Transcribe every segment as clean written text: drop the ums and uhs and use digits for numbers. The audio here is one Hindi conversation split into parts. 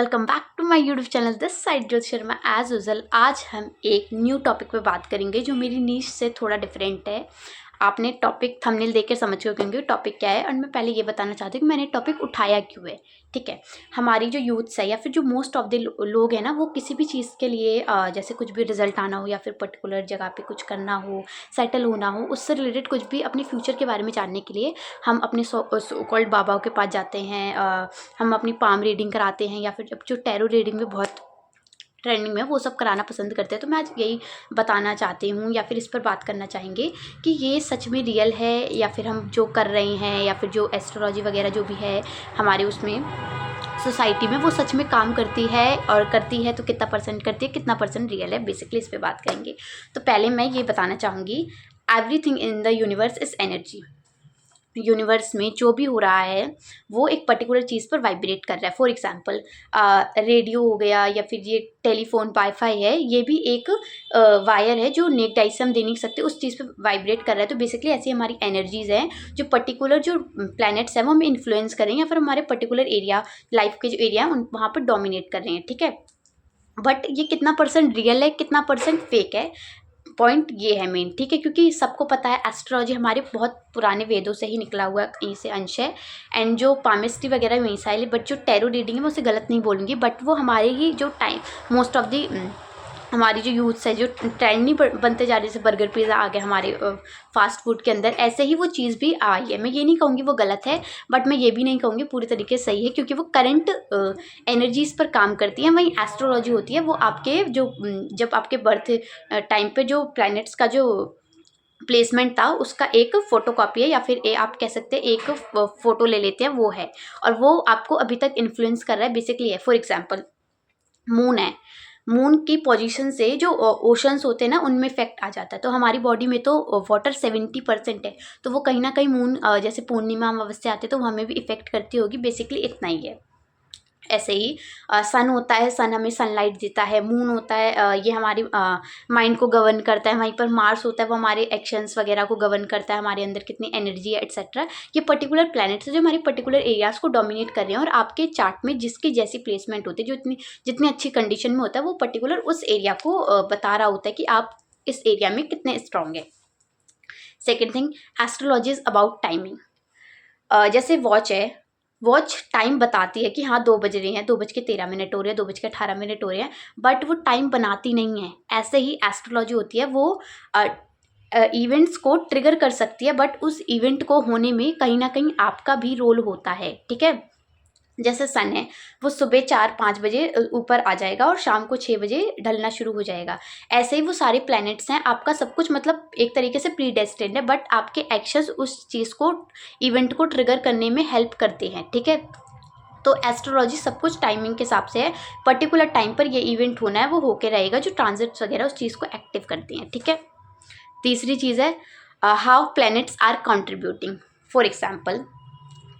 Welcome back to my YouTube channel this side Jyoti Sharma as usual. आज हम एक न्यू टॉपिक पे बात करेंगे जो मेरी नीश से थोड़ा डिफरेंट है। आपने टॉपिक थंबनेल देख के समझ गए होंगे टॉपिक क्या है। और मैं पहले ये बताना चाहती हूँ कि मैंने टॉपिक उठाया क्यों है। ठीक है, हमारी जो यूथ्स है या फिर जो मोस्ट ऑफ द लोग हैं ना, वो किसी भी चीज़ के लिए जैसे कुछ भी रिजल्ट आना हो या फिर पर्टिकुलर जगह पे कुछ करना हो, सेटल होना हो, उससे रिलेटेड कुछ भी अपने फ्यूचर के बारे में जानने के लिए हम अपने सो कॉल्ड बाबाओं के पास जाते हैं। हम अपनी पाम रीडिंग कराते हैं या फिर जब जो टैरो रीडिंग में बहुत ट्रेंडिंग में वो सब कराना पसंद करते हैं। तो मैं आज यही बताना चाहती हूँ या फिर इस पर बात करना चाहेंगे कि ये सच में रियल है या फिर हम जो कर रहे हैं या फिर जो एस्ट्रोलॉजी वगैरह जो भी है हमारे उसमें सोसाइटी में वो सच में काम करती है, और करती है तो कितना परसेंट करती है, कितना परसेंट रियल है, बेसिकली इस पर बात करेंगे। तो पहले मैं ये बताना चाहूँगी, everything in the universe is energy. Universe में जो भी हो रहा है वो एक पर्टिकुलर चीज़ पर वाइब्रेट कर रहा है। फॉर एग्जांपल रेडियो हो गया या फिर ये टेलीफोन वाईफाई है, ये भी एक वायर है जो नेक्ड आई से हम दे नहीं सकते, उस चीज़ पर वाइब्रेट कर रहा है। तो बेसिकली ऐसी हमारी एनर्जीज़ हैं जो पर्टिकुलर जो प्लैनेट्स हैं वो हमें इन्फ्लुएंस कर रहे हैं या फिर हमारे पर्टिकुलर एरिया, लाइफ के जो एरिया है उन वहाँ पर डोमिनेट कर रहे हैं। ठीक है, बट ये कितना परसेंट रियल है, कितना परसेंट फेक है, पॉइंट ये है मेन। ठीक है, क्योंकि सबको पता है एस्ट्रोलॉजी हमारे बहुत पुराने वेदों से ही निकला हुआ कहीं से अंश है, एंड जो पामिस्ट्री वगैरह वहीं से आए। बट जो टैरो रीडिंग है मैं उसे गलत नहीं बोलूँगी, बट वो हमारे ही जो टाइम मोस्ट ऑफ दी हमारी जो यूथ्स है जो ट्रेंड नहीं बनते जा रहे, जैसे बर्गर पिज़्ज़ा आ गया हमारे फास्ट फूड के अंदर, ऐसे ही वो चीज़ भी आई है। मैं ये नहीं कहूँगी वो गलत है, बट मैं ये भी नहीं कहूँगी पूरी तरीके से सही है, क्योंकि वो करंट एनर्जीज़ पर काम करती है। वहीं एस्ट्रोलॉजी होती है वो आपके जो जब आपके बर्थ टाइम पे जो प्लैनेट्स का जो प्लेसमेंट था उसका एक फोटोकॉपी है, या फिर आप कह सकते हैं एक फ़ोटो ले लेते हैं वो है, और वो आपको अभी तक इन्फ्लुएंस कर रहा है बेसिकली है। फॉर एग्जांपल मून है, मून की पोजीशन से जो ओशंस होते हैं ना उनमें इफेक्ट आ जाता है। तो हमारी बॉडी में तो वाटर 70% है, तो वो कहीं ना कहीं मून जैसे पूर्णिमा अमावस्या आते हैं तो वो हमें भी इफेक्ट करती होगी। बेसिकली इतना ही है। ऐसे ही सन होता है, सन हमें सनलाइट देता है। मून होता है ये हमारी माइंड को गवर्न करता है। वहीं पर मार्स होता है वो हमारे एक्शंस वगैरह को गवर्न करता है, हमारे अंदर कितनी एनर्जी है एट्सेट्रा। ये पर्टिकुलर प्लैनेट्स है जो हमारे पर्टिकुलर एरियाज को डोमिनेट कर रहे हैं, और आपके चार्ट में जिसकी जैसी प्लेसमेंट होती है, जो जितनी अच्छी कंडीशन में होता है वो पर्टिकुलर उस एरिया को बता रहा होता है कि आप इस एरिया में कितने स्ट्रांग है। Second thing, astrology is about timing. जैसे वॉच है, वॉच टाइम बताती है कि हाँ 2 बज रहे हैं, 2:13 हो रहे हैं, 2:18 हो रहे हैं, बट वो टाइम बनाती नहीं है। ऐसे ही एस्ट्रोलॉजी होती है, वो इवेंट्स को ट्रिगर कर सकती है, बट उस इवेंट को होने में कहीं ना कहीं आपका भी रोल होता है। ठीक है, जैसे सन है वो सुबह 4-5 बजे ऊपर आ जाएगा और शाम को 6 बजे ढलना शुरू हो जाएगा। ऐसे ही वो सारे प्लैनेट्स हैं, आपका सब कुछ मतलब एक तरीके से प्री डेस्टिन्ड है, बट आपके एक्शंस उस चीज़ को, इवेंट को ट्रिगर करने में हेल्प करते हैं। ठीक है, तो एस्ट्रोलॉजी सब कुछ टाइमिंग के हिसाब से है। पर्टिकुलर टाइम पर ये इवेंट होना है, वो होके रहेगा, जो ट्रांजिट्स वगैरह उस चीज़ को एक्टिव करती हैं। ठीक है, तीसरी चीज़ है how planets are contributing. For example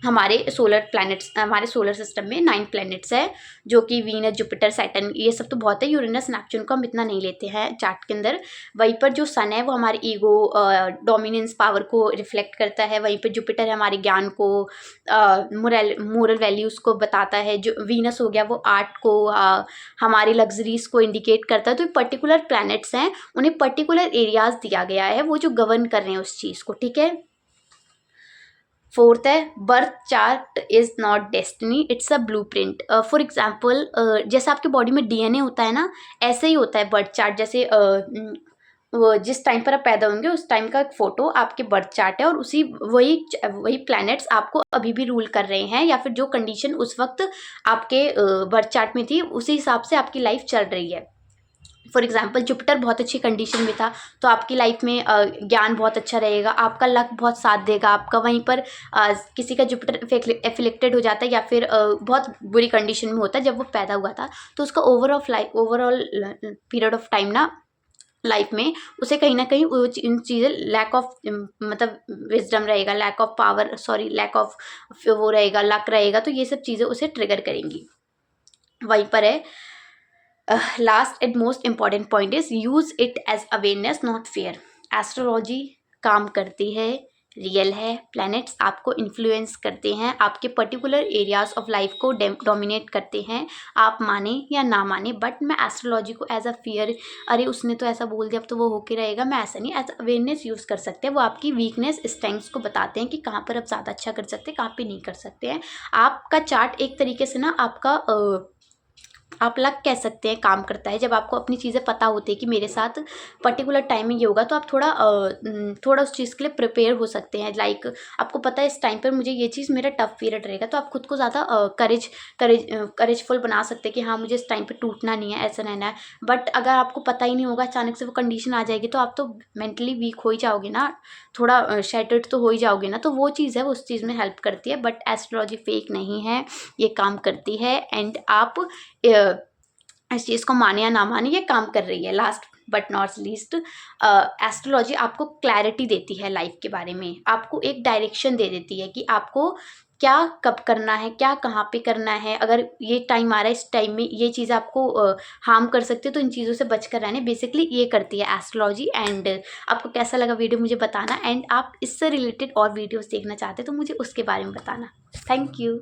हमारे सोलर प्लैनेट्स, हमारे सोलर सिस्टम में 9 प्लैनेट्स है, जो कि वीनस, जुपिटर, सैटर्न, ये सब तो बहुत है। यूरेनस, नेपच्यून को हम इतना नहीं लेते हैं चार्ट के अंदर। वहीं पर जो सन है वो हमारे ईगो, डोमिनेंस, पावर को रिफ्लेक्ट करता है। वहीं पर जुपिटर है हमारे ज्ञान को, मोरल वैल्यूज़ को बताता है। जो वीनस हो गया वो आर्ट को, हमारी लग्जरीज को इंडिकेट करता है। तो पर्टिकुलर प्लैनेट्स हैं, उन्हें पर्टिकुलर एरियाज दिया गया है, वो जो गवर्न कर रहे हैं उस चीज़ को। ठीक है, फोर्थ है birth chart is not destiny, it's a blue print. For example जैसे आपके बॉडी में डीएनए होता है ना, ऐसे ही होता है बर्थ चार्ट। जैसे वो जिस टाइम पर आप पैदा होंगे उस टाइम का एक फोटो आपके बर्थ चार्ट है, और उसी वही प्लैनेट्स आपको अभी भी रूल कर रहे हैं, या फिर जो कंडीशन उस वक्त आपके बर्थ चार्ट में थी उसी हिसाब से आपकी लाइफ चल रही है। फॉर एग्जाम्पल जुपिटर बहुत अच्छी कंडीशन में था तो आपकी लाइफ में ज्ञान बहुत अच्छा रहेगा, आपका लक बहुत साथ देगा आपका। वहीं पर किसी का जुपिटर एफिलेक्टेड हो जाता है या फिर बहुत बुरी कंडीशन में होता है जब वो पैदा हुआ था, तो उसका ओवरऑल पीरियड ऑफ टाइम ना लाइफ में उसे कहीं ना कहीं इन चीज़ें लैक ऑफ मतलब विजडम रहेगा, lack of power, sorry lack of वो रहेगा, लक रहेगा। तो ये सब चीज़ें उसे ट्रिगर करेंगी। वहीं पर है last and most important point is use it as awareness not fear. Astrology काम करती है रियल है। प्लैनेट्स आपको इन्फ्लुएंस करते हैं, आपके पर्टिकुलर एरियाज ऑफ लाइफ को डोमिनेट करते हैं, आप माने या ना माने। बट मैं एस्ट्रोलॉजी को एज अ फियर, अरे उसने तो ऐसा बोल दिया अब तो वो होके रहेगा, मैं ऐसा नहीं, एज अवेयरनेस यूज़ कर सकते हैं। वो आपकी वीकनेस स्ट्रेंथ्स को बताते हैं कि कहाँ पर आप ज़्यादा अच्छा कर सकते हैं, कहाँ पे नहीं कर सकते हैं। आपका चार्ट एक तरीके से ना आपका आप लक कह सकते हैं काम करता है। जब आपको अपनी चीज़ें पता होती है कि मेरे साथ पर्टिकुलर टाइम में ये होगा, तो आप थोड़ा उस चीज़ के लिए प्रिपेयर हो सकते हैं। लाइक आपको पता है इस टाइम पर मुझे ये चीज़, मेरा टफ पीरियड रहेगा, तो आप खुद को ज़्यादा करेजफुल बना सकते हैं कि हाँ मुझे इस टाइम पे टूटना नहीं है, ऐसा रहना है। बट अगर आपको पता ही नहीं होगा, अचानक से वो कंडीशन आ जाएगी, तो आप तो मेंटली वीक हो ही जाओगे ना, थोड़ा शैटर्ड तो हो ही जाओगे ना। तो वो चीज़ है, वो उस चीज़ में हेल्प करती है। बट एस्ट्रोलॉजी फेक नहीं है, ये काम करती है। एंड आप इस चीज़ को माने या ना माने, ये काम कर रही है। Last but not least, astrology आपको क्लैरिटी देती है लाइफ के बारे में, आपको एक डायरेक्शन दे देती है कि आपको क्या कब करना है, क्या कहाँ पे करना है। अगर ये टाइम आ रहा है, इस टाइम में ये चीज़ आपको हार्म कर सकती है, तो इन चीज़ों से बचकर रहने बेसिकली ये करती है एस्ट्रोलॉजी। एंड आपको कैसा लगा वीडियो मुझे बताना, एंड आप इससे रिलेटेड और वीडियोस देखना चाहते हैं तो मुझे उसके बारे में बताना। Thank you.